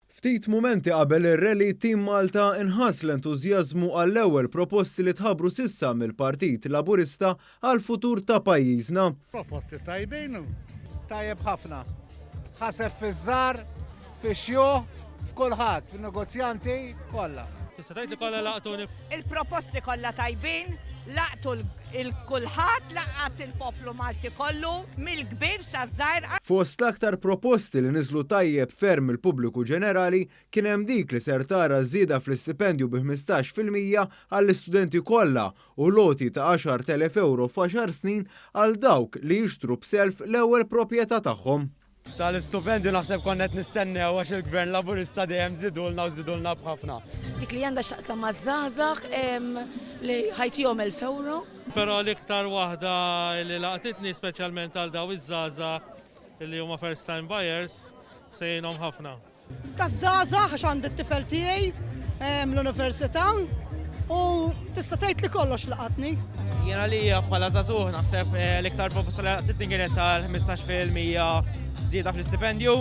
Ftit mumenti qabel ir-rally Team Malta inħass l-entużjażmu għall-ewwel proposti li tħabbru sissa mill-Partit Laburista għall-futur ta' pajjiżna. Proposti tajbin. Tajjeb ħafna. Ħaseb fiż-żar, fix-xjuħ, f'kulħadd, fin-negozjanti kollha. Tista' tgħid li kollha laqtuni. Il-proposti kollha tajbin, laqtu il-kulħadd, laqat il-poplu Malti kollu, mill-kbir saż-żgħir. Fost l-aktar proposti li niżlu tajjeb ferm il-pubbliku ġenerali kien hemm dik li ser tara żieda fl-istipendju bi 15% għall-istudenti kollha u loti ta' 10,000 euro f'10 snin għal dawk li jixtru b'self l-ewwel proprjetà tagħhom. Tal-istupendju naħseb konnet nistennew għax il-Gvern Laburista dejjem żidulna b'ħafna. Dik li għandha x'taqsam maż-żgħażagħ li ħajtihom 1,000 euro. Però l-iktar waħda li laqtitni speċjalment għal daw iż-żgħażagħ li huma first time buyers sejnhom ħafna. Taż-żgħażagħ għax għandi t-tifel tiegħi l-università u tista' tgħid li kollox laqatni. Jiena li bħala żagħżugħ naħseb l-iktar proposta li laqtitni kienet tal-15% żieda fl-istipendju.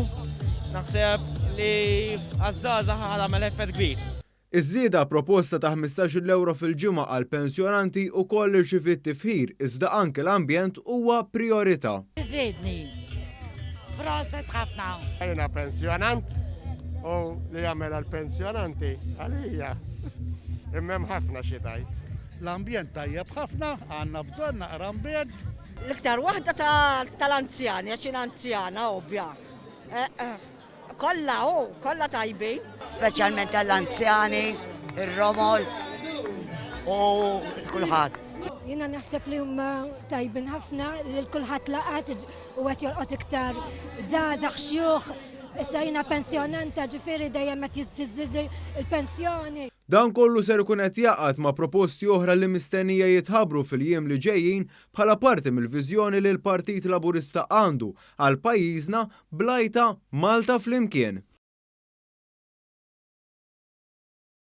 Naħseb li għaż-żgħażagħ ħadamel effett kbir. Iż-żieda proposta ta' 15 euro fil-ġimgħa għal pensjonanti wkoll irċiviet tifħir iżda anke l-ambjent huwa priorità. Żiedni. Proset ħafna. Jiena pensjonant u li jagħmel għall-pensjonanti għalija. Imma ħafna xi tgħid. L-ambjent tajjeb ħafna, għandna bżonn naqra ambjent. L-iktar waħda tal-anzjani, għax anzjana ovvja. Kollha tajbin. Speċjalment għall-anzjani, ir-romol u kulħadd. Jiena naħseb li huma tajbin ħafna li kulħadd laqat u qed jolqot iktar żgħażagħ xjuħ. Issa jiena pensjonanta ġifieri dejjem qed tiżdied il-pensjoni. Dan kollu ser ikun qed jaqgħad ma' proposti oħra li mistennija jitħabbru fil-jiem li ġejjin bħala parti mill-viżjoni li l-Partit Laburista għandu għal pajjiżna blajta Malta flimkien.